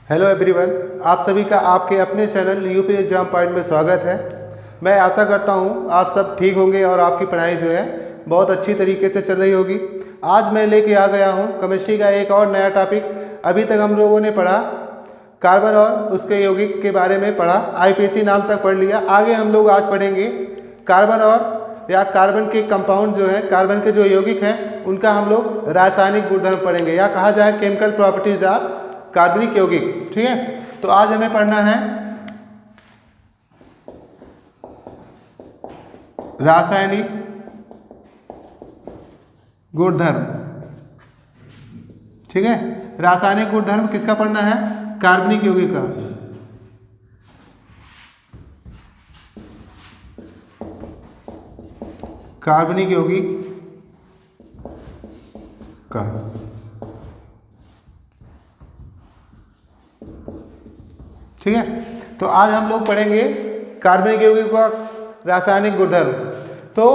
Hello everyone, आप सभी का आपके अपने चैनल यूपी एग्जाम पॉइंट में स्वागत है। मैं आशा करता हूँ आप सब ठीक होंगे और आपकी पढ़ाई जो है बहुत अच्छी तरीके से चल रही होगी। आज मैं लेके आ गया हूँ केमिस्ट्री का एक और नया टॉपिक। अभी तक हम लोगों ने पढ़ा कार्बन और उसके यौगिक के बारे में पढ़ा, आईपीसी नाम तक पढ़ लिया। आगे हम लोग आज पढ़ेंगे कार्बन और या कार्बन के कंपाउंड जो है, कार्बन के जो यौगिक हैं उनका हम लोग रासायनिक गुणधर्म पढ़ेंगे, या कहा जाए केमिकल प्रॉपर्टीज ऑफ कार्बनिक यौगिक। ठीक है, तो आज हमें पढ़ना है रासायनिक गुणधर्म। ठीक है, रासायनिक गुणधर्म किसका पढ़ना है? कार्बनिक यौगिक का। कार्बनिक यौगिक का। ठीक है, तो आज हम लोग पढ़ेंगे कार्बनिक यौगिक का रासायनिक गुणधर्म। तो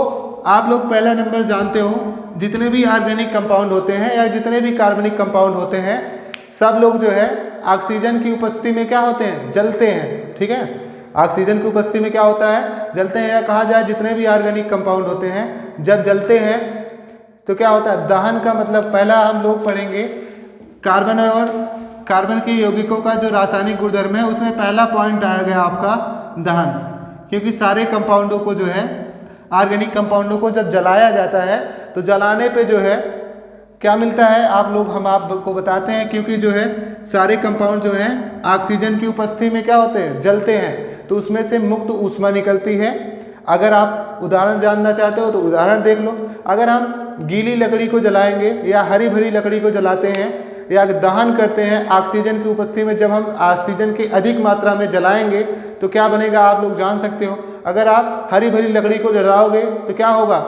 आप लोग पहला नंबर जानते हो, जितने भी ऑर्गेनिक कंपाउंड होते हैं या जितने भी कार्बनिक कंपाउंड होते हैं, सब लोग जो है ऑक्सीजन की उपस्थिति में क्या होते हैं? जलते हैं। ठीक है, ऑक्सीजन की उपस्थिति में क्या होता है? जलते हैं। या कहा जाए जितने भी ऑर्गेनिक कंपाउंड होते हैं जब जलते हैं तो क्या होता है? दहन का मतलब पहला हम लोग पढ़ेंगे कार्बन और कार्बन के यौगिकों का जो रासायनिक गुणधर्म है, उसमें पहला पॉइंट आया गया आपका दहन। क्योंकि सारे कंपाउंडों को जो है, ऑर्गेनिक कंपाउंडों को जब जलाया जाता है तो जलाने पे जो है क्या मिलता है हम आपको बताते हैं। क्योंकि जो है सारे कंपाउंड जो हैं ऑक्सीजन की उपस्थिति में क्या होते हैं? जलते हैं, तो उसमें से मुक्त ऊष्मा निकलती है। अगर आप उदाहरण जानना चाहते हो तो उदाहरण देख लो। अगर हम गीली लकड़ी को जलाएंगे या हरी भरी लकड़ी को जलाते हैं या दहन करते हैं ऑक्सीजन की उपस्थिति में, जब हम ऑक्सीजन की अधिक मात्रा में जलाएंगे तो क्या बनेगा आप लोग जान सकते हो। अगर आप हरी भरी लकड़ी को जलाओगे तो क्या होगा?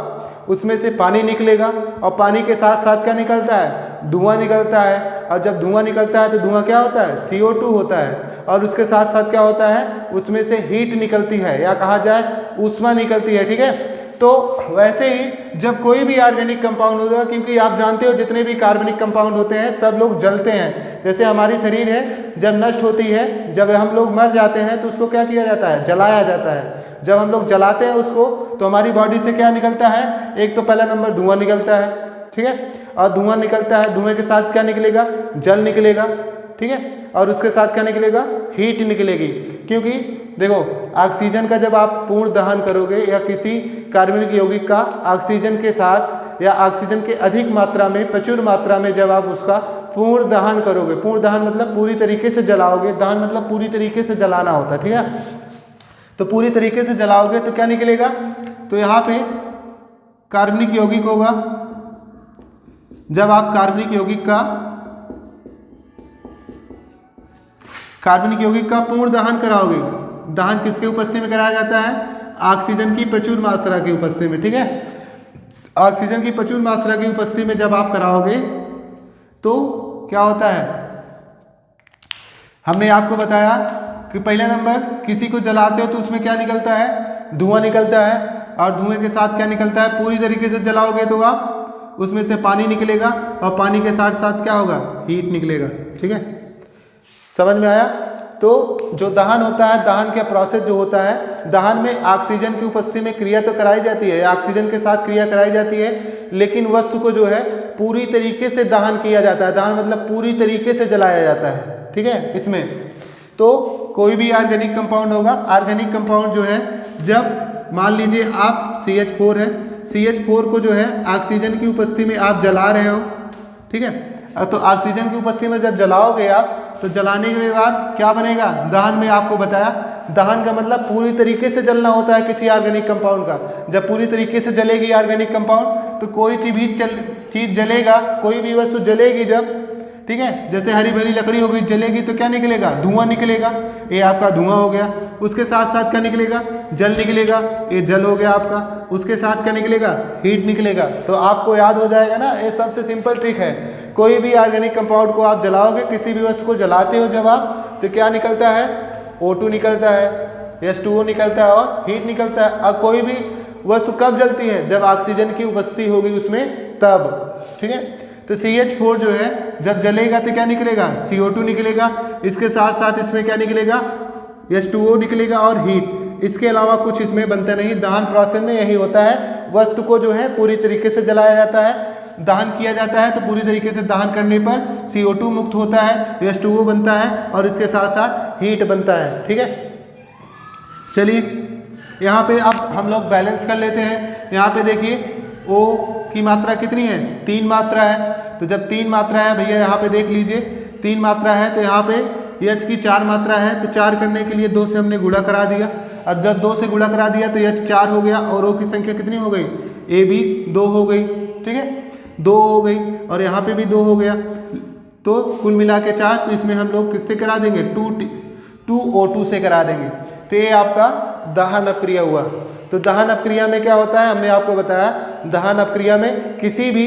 उसमें से पानी निकलेगा, और पानी के साथ साथ क्या निकलता है? धुआं निकलता है। और जब धुआं निकलता है तो धुआं क्या होता है? CO2 होता है। और उसके साथ साथ क्या होता है? उसमें से हीट निकलती है, या कहा जाए ऊष्मा निकलती है। ठीक है, तो वैसे ही जब कोई भी ऑर्गेनिक कंपाउंड होगा, क्योंकि आप जानते हो जितने भी कार्बनिक कंपाउंड होते हैं सब लोग जलते हैं। जैसे हमारी शरीर है जब नष्ट होती है, जब हम लोग मर जाते हैं तो उसको क्या किया जाता है? जलाया जाता है। जब हम लोग जलाते हैं उसको तो हमारी बॉडी से क्या निकलता है? एक तो पहला नंबर धुआं निकलता है। ठीक है, और धुआं निकलता है, धुएं के साथ क्या निकलेगा? जल निकलेगा। ठीक है, और उसके साथ क्या निकलेगा? हीट निकलेगी। क्योंकि देखो ऑक्सीजन का जब आप पूर्ण दहन करोगे या किसी कार्बनिक यौगिक का ऑक्सीजन के साथ या ऑक्सीजन के अधिक मात्रा में, प्रचुर मात्रा में जब आप उसका पूर्ण दहन करोगे, पूर्ण दहन मतलब पूरी तरीके से जलाओगे, दहन मतलब पूरी तरीके से जलाना होता है। ठीक है, तो पूरी तरीके से जलाओगे तो क्या निकलेगा? तो यहाँ पे कार्बनिक यौगिक होगा। जब आप कार्बनिक यौगिक का पूर्ण दहन कराओगे, दहन किसके उपस्थिति में कराया जाता है? ऑक्सीजन की प्रचुर मात्रा की उपस्थिति में। ठीक है, ऑक्सीजन की प्रचुर मात्रा की उपस्थिति में जब आप कराओगे तो क्या होता है? हमने आपको बताया कि पहला नंबर किसी को जलाते हो तो उसमें क्या निकलता है? धुआं निकलता है। और धुएं के साथ क्या निकलता है? पूरी तरीके से जलाओगे तो आप उसमें से पानी निकलेगा, और पानी के साथ साथ क्या होगा? हीट निकलेगा। ठीक है, समझ में आया? तो जो दहन होता है, दहन का प्रोसेस जो होता है, दहन में ऑक्सीजन की उपस्थिति में क्रिया तो कराई जाती है, ऑक्सीजन के साथ क्रिया कराई जाती है, लेकिन वस्तु को जो है पूरी तरीके से दहन किया जाता है। दहन मतलब पूरी तरीके से जलाया जाता है। ठीक है, इसमें तो कोई भी ऑर्गेनिक कंपाउंड होगा, ऑर्गेनिक कंपाउंड जो है, जब मान लीजिए आप CH4 है, CH4 को जो है ऑक्सीजन की उपस्थिति में आप जला रहे हो। ठीक है, तो ऑक्सीजन की उपस्थिति में जब जलाओगे आप तो जलाने के बाद क्या बनेगा? दहन में आपको बताया, दहन का मतलब पूरी तरीके से जलना होता है किसी ऑर्गेनिक कंपाउंड का। जब पूरी तरीके से जलेगी ऑर्गेनिक कंपाउंड तो कोई चीज जलेगा, कोई भी वस्तु जलेगी जब, ठीक है, जैसे हरी भरी लकड़ी हो गई, जलेगी तो क्या निकलेगा? धुआं निकलेगा। ये आपका धुआं हो गया। उसके साथ साथ क्या निकलेगा? जल निकलेगा। ये जल हो गया आपका। उसके साथ क्या निकलेगा? हीट निकलेगा। तो आपको याद हो जाएगा ना, ये सबसे सिंपल ट्रिक है। कोई भी ऑर्गेनिक कंपाउंड को आप जलाओगे, किसी भी वस्तु को जलाते हो जब आप, तो क्या निकलता है? O2 निकलता है, H2O निकलता है और हीट निकलता है। और कोई भी वस्तु कब जलती है? जब ऑक्सीजन की उपस्थिति होगी उसमें, तब। ठीक है, तो CH4 जो है जब जलेगा तो क्या निकलेगा, CO2 निकलेगा, इसके साथ साथ इसमें क्या निकलेगा, H2O निकलेगा और हीट। इसके अलावा कुछ इसमें बनता नहीं। दहन प्रोसेस में यही होता है, वस्तु को जो है पूरी तरीके से जलाया जाता है, दहन किया जाता है, तो पूरी तरीके से दहन करने पर CO2 मुक्त होता है, H2O बनता है और इसके साथ साथ हीट बनता है। ठीक है, चलिए यहाँ पे अब हम लोग बैलेंस कर लेते हैं। यहाँ पे देखिए O की मात्रा कितनी है, 3 मात्रा है। तो जब 3 मात्रा है भैया, यहाँ पे देख लीजिए 3 मात्रा है, तो यहाँ पे H की 4 मात्रा है, तो 4 करने के लिए 2 से हमने गुणा करा दिया। अब जब 2 से गुणा करा दिया तो H 4 हो गया और O की संख्या कितनी हो गई, A भी 2 हो गई। ठीक है, 2 हो गई और यहाँ पे भी 2 हो गया, तो कुल मिला के 4। तो इसमें हम लोग किससे करा देंगे, 2O2 से करा देंगे। तो ये आपका दहन अपक्रिया हुआ। तो दहन अपक्रिया में क्या होता है, हमने आपको बताया, दहन अपक्रिया में किसी भी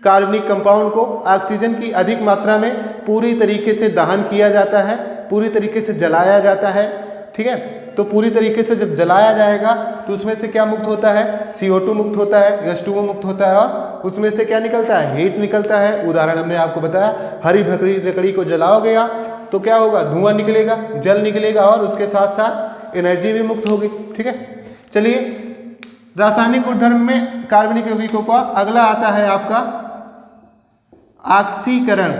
कार्बनिक कंपाउंड को ऑक्सीजन की अधिक मात्रा में पूरी तरीके से दहन किया जाता है, पूरी तरीके से जलाया जाता है। ठीक है, तो पूरी तरीके से जब जलाया जाएगा तो उसमें से क्या मुक्त होता है, CO2 मुक्त होता है, H2O मुक्त होता है और उसमें से क्या निकलता है, हीट निकलता है। उदाहरण हमने आपको बताया, हरी भखरी लकड़ी को जलाओगे तो क्या होगा, धुआं निकलेगा, जल निकलेगा और उसके साथ साथ एनर्जी भी मुक्त होगी। ठीक है, चलिए रासायनिक गुणधर्म में कार्बनिक यौगिकों का अगला आता है आपका ऑक्सीकरण।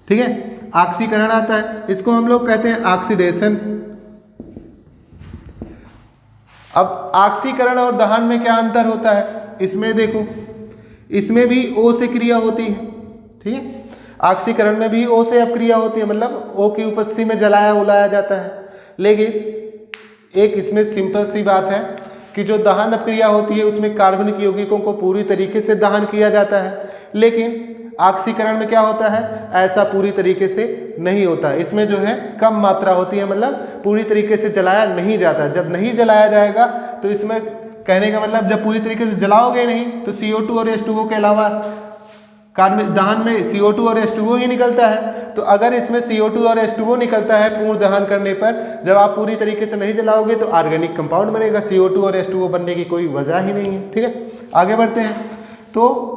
ठीक है, ऑक्सीकरण आता है, इसको हम लोग कहते हैं ऑक्सीडेशन। अब ऑक्सीकरण और दहन में क्या अंतर होता है, इसमें देखो, इसमें भी O से क्रिया होती है। ठीक है, ऑक्सीकरण में भी O से अपक्रिया होती है, मतलब O की उपस्थिति में जलाया उलाया जाता है। लेकिन एक इसमें सिंपल सी बात है कि जो दहन अपक्रिया होती है उसमें कार्बनिक यौगिकों को पूरी तरीके से दहन किया जाता है, लेकिन ऑक्सीकरण में क्या होता है, ऐसा पूरी तरीके से नहीं होता है। इसमें जो है कम मात्रा होती है, मतलब पूरी तरीके से जलाया नहीं जाता। जब नहीं जलाया जाएगा तो इसमें कहने का मतलब, जब पूरी तरीके से जलाओगे नहीं तो CO2 और H2O के अलावा कार्बन दहन में CO2 और H2O ही निकलता है। तो अगर इसमें CO2 और H2O निकलता है पूर्ण दहन करने पर, जब आप पूरी तरीके से नहीं जलाओगे तो ऑर्गेनिक कंपाउंड बनेगा। CO2 और H2O बनने की कोई वजह ही नहीं है। ठीक है, आगे बढ़ते हैं। तो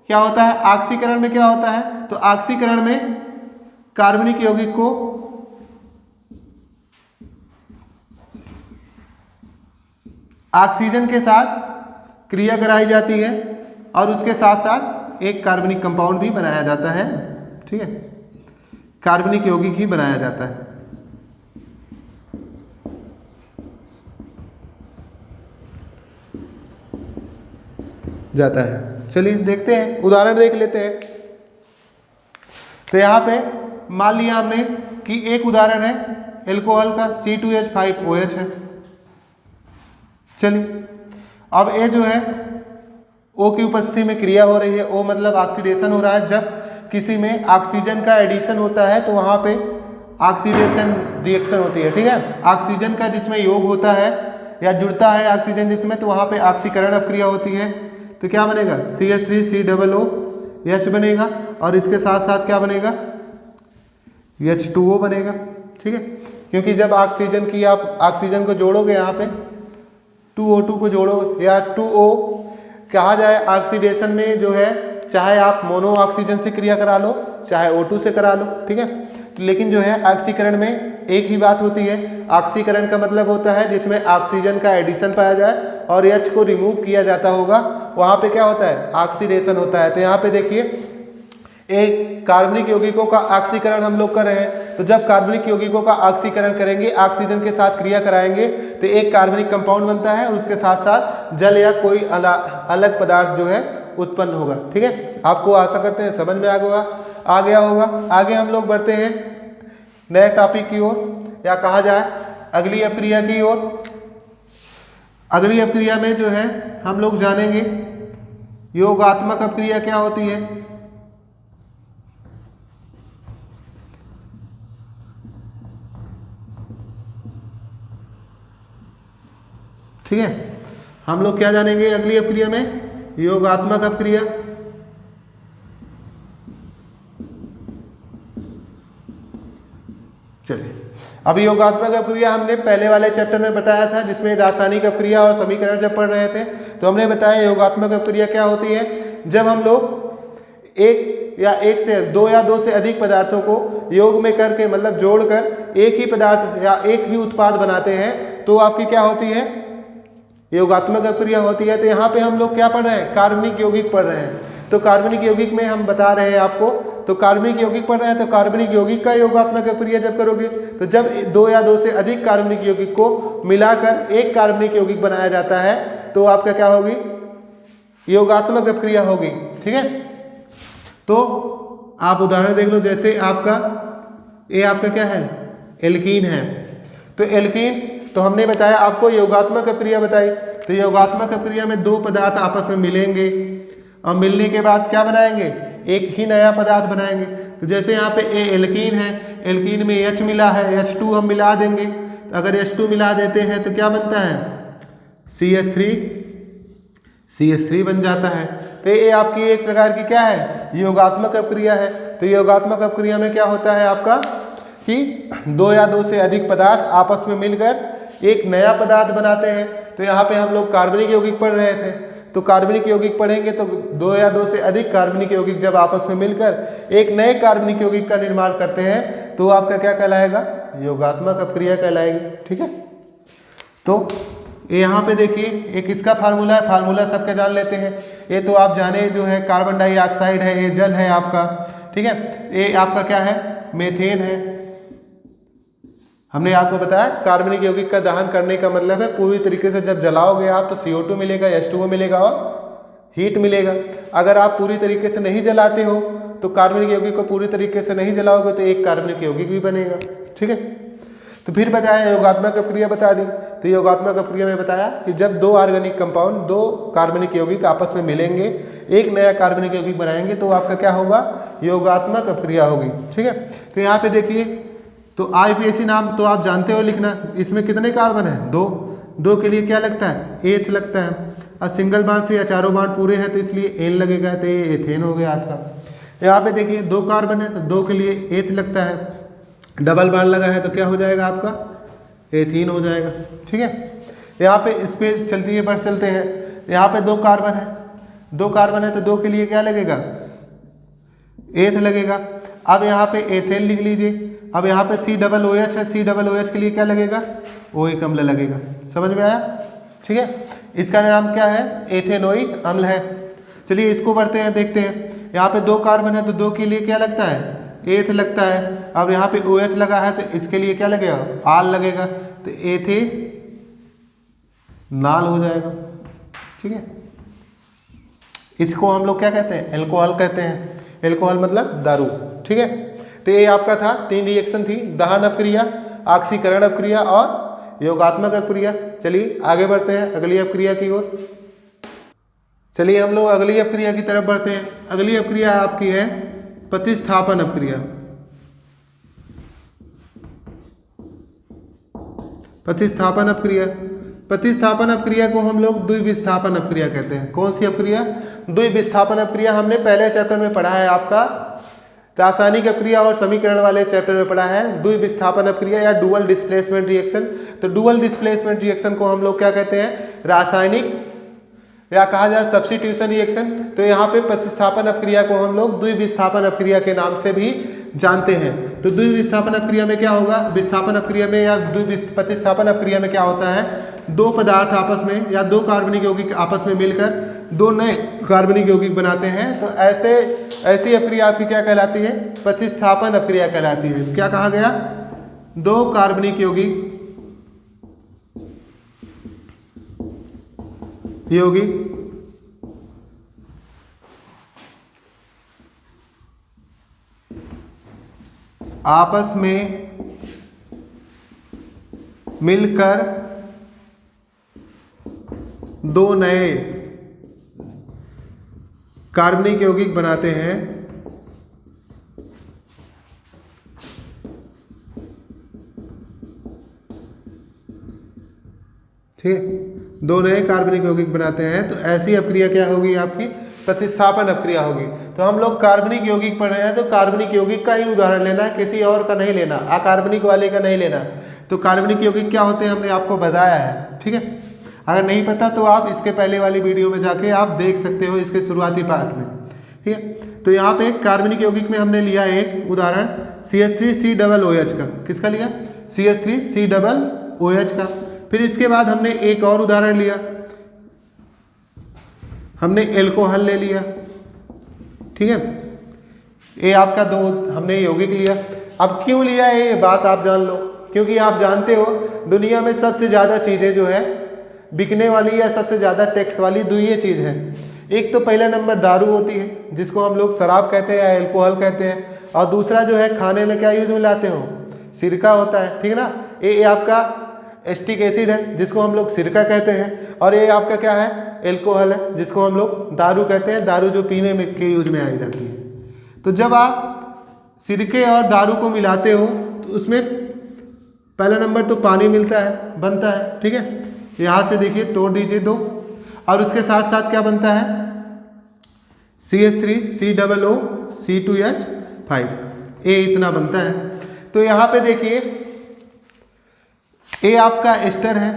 क्या होता है ऑक्सीकरण में, क्या होता है, तो ऑक्सीकरण में कार्बनिक यौगिक को ऑक्सीजन के साथ क्रिया कराई जाती है और उसके साथ साथ एक कार्बनिक कंपाउंड भी बनाया जाता है। ठीक है, कार्बनिक यौगिक ही बनाया जाता है। चलिए देखते हैं, उदाहरण देख लेते हैं। तो यहाँ पे मान लिया हमने कि एक उदाहरण है एल्कोहल का, C2H5OH है। चलिए अब ये जो है O की उपस्थिति में क्रिया हो रही है। O मतलब ऑक्सीडेशन हो रहा है। जब किसी में ऑक्सीजन का एडिशन होता है तो वहाँ पे ऑक्सीडेशन रिएक्शन होती है। ठीक है, ऑक्सीजन का जिसमें योग होता है या जुड़ता है ऑक्सीजन जिसमें, तो वहाँ पे ऑक्सीकरण अपक्रिया होती है। तो क्या बनेगा, CH3COOH बनेगा और इसके साथ साथ क्या बनेगा, H2O बनेगा। ठीक है, क्योंकि जब ऑक्सीजन की आप ऑक्सीजन को जोड़ोगे, यहाँ पे 2O2 को जोड़ो या 2O कहा जाए, ऑक्सीडेशन में जो है चाहे आप मोनो ऑक्सीजन से क्रिया करा लो चाहे O2 से करा लो। ठीक है, लेकिन जो है ऑक्सीकरण में एक ही बात होती है। ऑक्सीकरण का मतलब होता है जिसमें ऑक्सीजन का एडिशन पाया जाए और H को रिमूव किया जाता होगा, वहाँ पे क्या होता है, ऑक्सीडेशन होता है। तो यहाँ पे देखिए एक कार्बनिक यौगिकों का ऑक्सीकरण हम लोग कर रहे हैं। तो जब कार्बनिक यौगिकों का ऑक्सीकरण करेंगे, ऑक्सीजन के साथ क्रिया कराएंगे, तो एक कार्बनिक कंपाउंड बनता है और उसके साथ साथ जल या कोई अलग पदार्थ जो है उत्पन्न होगा। ठीक है, आपको आशा करते हैं समझ में आ गया होगा। आगे हम लोग बढ़ते हैं नए टॉपिक की ओर, या कहा जाए अगली अपक्रिया की ओर। अगली अपक्रिया में जो है हम लोग जानेंगे योगात्मक अपक्रिया क्या होती है। ठीक है, हम लोग क्या जानेंगे अगली अपक्रिया में, योगात्मक अपक्रिया। चलिए, अब योगात्मक अपक्रिया हमने पहले वाले चैप्टर में बताया था, जिसमें रासायनिक अपक्रिया और समीकरण जब पढ़ रहे थे तो हमने बताया योगात्मक अपक्रिया क्या होती है, जब हम लोग एक से दो या दो से अधिक पदार्थों को योग में करके मतलब जोड़कर एक ही पदार्थ या एक ही उत्पाद बनाते हैं तो आपकी क्या होती है, योगात्मक अपक्रिया होती है। तो यहाँ पे हम लोग क्या पढ़ रहे हैं, कार्बनिक यौगिक पढ़ रहे हैं। तो कार्बनिक यौगिक में हम बता रहे हैं आपको, तो कार्बनिक यौगिक पढ़ रहे हैं, तो कार्बनिक यौगिक का योगात्मक अपक्रिया जब करोगे तो जब दो या दो से अधिक कार्बनिक यौगिक को मिलाकर एक कार्बनिक यौगिक बनाया जाता है तो आपका क्या होगी, योगात्मक अपक्रिया होगी। ठीक है, तो आप उदाहरण देख लो, जैसे आपका ये आपका क्या है, एल्कीन है। तो एल्कीन तो हमने बताया आपको योगात्मक अपक्रिया बताई। तो योगात्मक अपक्रिया में दो पदार्थ आपस में मिलेंगे और मिलने के बाद क्या बनाएंगे, एक ही नया पदार्थ बनाएंगे। तो जैसे यहाँ पे ए एल्कीन है, एल्कीन में H मिला है, H2 हम मिला देंगे। तो अगर H2 मिला देते हैं तो क्या बनता है, CH3 बन जाता है। तो ये आपकी एक प्रकार की क्या है, योगात्मक अपक्रिया है। तो योगात्मक अपक्रिया में क्या होता है आपका कि दो या दो से अधिक पदार्थ आपस में मिलकर एक नया पदार्थ बनाते हैं। तो यहाँ पे हम लोग कार्बनिक यौगिक पढ़ रहे थे, तो कार्बनिक यौगिक पढ़ेंगे तो दो या दो से अधिक कार्बनिक यौगिक जब आपस में मिलकर एक नए कार्बनिक यौगिक का निर्माण करते हैं तो आपका क्या कहलाएगा, योगात्मक अपक्रिया कहलाएगी। ठीक है, तो यहाँ पे देखिए एक इसका फार्मूला है, फार्मूला सबके जान लेते हैं। ये तो आप जाने जो है कार्बन डाइऑक्साइड है, ये जल है आपका। ठीक है, ये आपका क्या है, मेथेन है। हमने आपको बताया कार्बनिक यौगिक का दहन करने का मतलब है पूरी तरीके से जब जलाओगे आप तो CO2 मिलेगा, H2O मिलेगा और हीट मिलेगा। अगर आप पूरी तरीके से नहीं जलाते हो तो कार्बनिक यौगिक को पूरी तरीके से नहीं जलाओगे तो एक कार्बनिक यौगिक भी बनेगा। ठीक है, तो फिर बताया योगात्मक अपक्रिया बता दी। तो योगात्मक अपक्रिया में बताया कि जब दो ऑर्गेनिक कंपाउंड, दो कार्बनिक यौगिक आपस में मिलेंगे, एक नया कार्बनिक यौगिक बनाएंगे तो आपका क्या होगा, योगात्मक अपक्रिया होगी। ठीक है, तो यहाँ पे देखिए, तो IUPAC नाम तो आप जानते हो लिखना। इसमें कितने कार्बन है, दो के लिए क्या लगता है, एथ लगता है। और सिंगल बांड से या चारों बांड पूरे हैं तो इसलिए एन लगेगा, तो ये एथेन हो गया आपका। यहाँ पे देखिए दो कार्बन है तो दो के लिए एथ लगता है, डबल बांड लगा है तो क्या हो जाएगा आपका, एथीन हो जाएगा। ठीक है, यहाँ पे इस पर चलती बढ़ चलते हैं। यहाँ पे दो कार्बन है तो दो के लिए क्या लगेगा, एथ लगेगा। अब यहाँ पे एथेन लिख लीजिए। अब यहाँ पे COOH है, COOH के लिए क्या लगेगा, ओइक अम्ल लगेगा। समझ में आया। ठीक है, इसका नाम क्या है, एथेनोइक अम्ल है। चलिए इसको बढ़ते हैं, देखते हैं। यहाँ पे दो कार्बन है तो दो के लिए क्या लगता है, एथ लगता है। अब यहाँ पे OH लगा है तो इसके लिए क्या लगेगा, आल लगेगा, तो एथे नाल हो जाएगा। ठीक है, इसको हम लोग क्या कहते हैं, एल्कोहल कहते हैं। एल्कोहल मतलब दारू। ठीक है, तो ये आपका था, तीन रिएक्शन थी, दहन अपक्रिया, ऑक्सीकरण अपक्रिया और योगात्मक अपक्रिया। चलिए आगे बढ़ते हैं अगली अपक्रिया की ओर। चलिए हम लोग अगली अपक्रिया की तरफ बढ़ते हैं। अगली अपक्रिया आपकी है प्रतिस्थापन अपक्रिया। प्रतिस्थापन अपक्रिया, प्रतिस्थापन अपक्रिया को हम लोग द्विविस्थापन अपक्रिया कहते हैं। कौन सी अपक्रिया, द्विविस्थापन अपक्रिया। हमने पहले चैप्टर में पढ़ा है, आपका रासायनिक अपक्रिया और समीकरण वाले चैप्टर में पढ़ा है द्विविस्थापन अपक्रिया या डुअल डिस्प्लेसमेंट रिएक्शन। तो डुअल डिस्प्लेसमेंट रिएक्शन को हम लोग क्या कहते हैं, रासायनिक या कहा जाए सब्स्टिट्यूशन रिएक्शन। तो यहाँ पे प्रतिस्थापन अपक्रिया को हम लोग द्विविस्थापन अपक्रिया के नाम से भी जानते हैं। तो द्विविस्थापन अपक्रिया में क्या होगा, विस्थापन अपक्रिया में या प्रतिस्थापन अपक्रिया में क्या होता है, दो पदार्थ आपस में या दो कार्बनिक यौगिक आपस में मिलकर दो नए कार्बनिक यौगिक बनाते हैं। तो ऐसी अपक्रिया आपकी क्या कहलाती है, प्रतिस्थापन अपक्रिया कहलाती है। क्या कहा गया, दो कार्बनिक यौगिक आपस में मिलकर दो नए कार्बनिक यौगिक बनाते हैं। ठीक है, दो नए कार्बनिक यौगिक बनाते हैं। तो ऐसी अपक्रिया क्या होगी आपकी, प्रतिस्थापन अपक्रिया होगी। तो हम लोग कार्बनिक यौगिक पढ़ रहे हैं तो कार्बनिक यौगिक का ही उदाहरण लेना है, किसी और का नहीं लेना, अकार्बनिक वाले का नहीं लेना। तो कार्बनिक यौगिक क्या होते हैं हमने आपको बताया है। ठीक है, अगर नहीं पता तो आप इसके पहले वाली वीडियो में जाके आप देख सकते हो इसके शुरुआती पार्ट में, ठीक है। तो यहाँ पे कार्बनिक यौगिक में हमने लिया एक उदाहरण CH3COOH का। किसका लिया? CH3COOH का। फिर इसके बाद हमने एक और उदाहरण लिया, हमने एल्कोहल ले लिया, ठीक है। ये आपका दो हमने यौगिक लिया। अब क्यों लिया है ये बात आप जान लो, क्योंकि आप जानते हो दुनिया में सबसे ज़्यादा चीज़ें जो है बिकने वाली या सबसे ज़्यादा टैक्स वाली दो ये चीज़ है। एक तो पहला नंबर दारू होती है जिसको हम लोग शराब कहते हैं या एल्कोहल कहते हैं, और दूसरा जो है खाने में क्या यूज में लाते हो, सिरका होता है, ठीक है ना। ये आपका एस्टिक एसिड है जिसको हम लोग सिरका कहते हैं, और ये आपका क्या है, एल्कोहल है जिसको हम लोग दारू कहते हैं, दारू जो पीने में के यूज में आई जाती है। तो जब आप सिरके और दारू को मिलाते हो तो उसमें पहला नंबर तो पानी मिलता है, बनता है, ठीक है। यहाँ से देखिए तोड़ दीजिए दो, और उसके साथ साथ क्या बनता है, CH3COOC2H5, ये इतना बनता है। तो यहाँ पे देखिए ये आपका एस्टर है,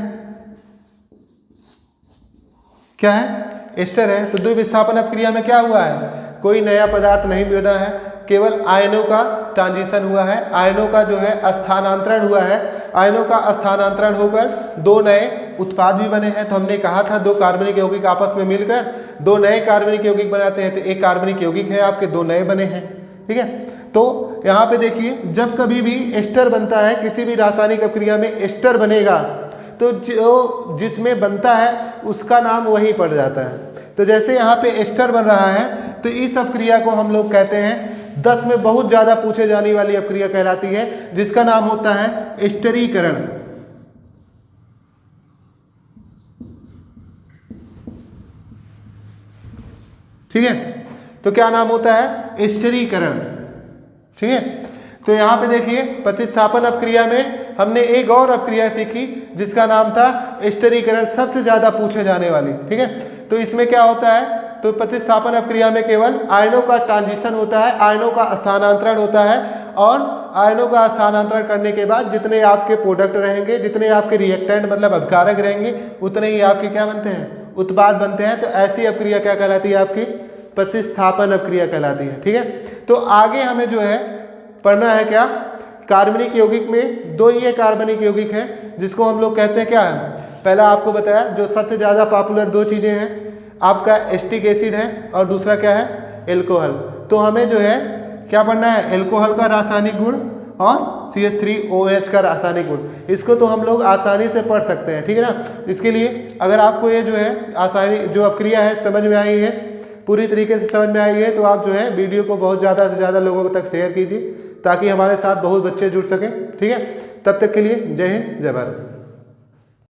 क्या है, एस्टर है। तो द्विविस्थापन अपक्रिया में क्या हुआ है, कोई नया पदार्थ नहीं बना है, केवल आयनों का ट्रांजिशन हुआ है, आयनों का जो है स्थानांतरण हुआ है। आयनों का स्थानांतरण होकर दो नए उत्पाद भी बने हैं। तो हमने कहा था दो कार्बनिक यौगिक आपस में मिलकर दो नए कार्बनिक यौगिक बनाते हैं, तो एक कार्बनिक यौगिक है आपके, दो नए बने हैं, ठीक है। तो यहाँ पे देखिए जब कभी भी एस्टर बनता है, किसी भी रासायनिक अपक्रिया में एस्टर बनेगा तो जो जिसमें बनता है उसका नाम वही पड़ जाता है। तो जैसे यहाँ पे एस्टर बन रहा है तो इस अपक्रिया को हम लोग कहते हैं 10 में बहुत ज़्यादा पूछे जाने वाली अपक्रिया कहलाती है, जिसका नाम होता है एस्टरीकरण, ठीक है। तो क्या नाम होता है, एस्टरीकरण, ठीक है। तो यहाँ पे देखिए प्रतिस्थापन अपक्रिया में हमने एक और अपक्रिया सीखी जिसका नाम था एस्टरीकरण, सबसे ज़्यादा पूछे जाने वाली, ठीक है। तो इसमें क्या होता है, तो प्रतिस्थापन अपक्रिया में केवल आयनों का ट्रांजिशन होता है, आयनों का स्थानांतरण होता है, और आयनों का स्थानांतरण करने के बाद जितने आपके प्रोडक्ट रहेंगे, जितने आपके रिएक्टेंट मतलब अभिकारक रहेंगे, उतने ही आपके क्या बनते हैं, उत्पाद बनते हैं। तो ऐसी अपक्रिया क्या कहलाती है, आपकी प्रतिस्थापन अपक्रिया कहलाती है, ठीक है। तो आगे हमें जो है पढ़ना है क्या, कार्बनिक यौगिक में दो ये कार्बनिक यौगिक हैं जिसको हम लोग कहते हैं क्या है, पहला आपको बताया जो सबसे ज़्यादा पॉपुलर दो चीज़ें हैं, आपका एस्टिक एसिड है और दूसरा क्या है, एल्कोहल। तो हमें जो है क्या पढ़ना है, एल्कोहल का रासायनिक गुण और CH3OH का रासायनिक गुण। इसको तो हम लोग आसानी से पढ़ सकते हैं, ठीक है ना। इसके लिए अगर आपको ये जो है आसानी जो अपक्रिया है समझ में आई है, पूरी तरीके से समझ में आई है, तो आप जो है वीडियो को बहुत ज़्यादा से ज़्यादा लोगों तक शेयर कीजिए ताकि हमारे साथ बहुत बच्चे जुड़ सकें, ठीक है। तब तक के लिए जय हिंद, जय भारत।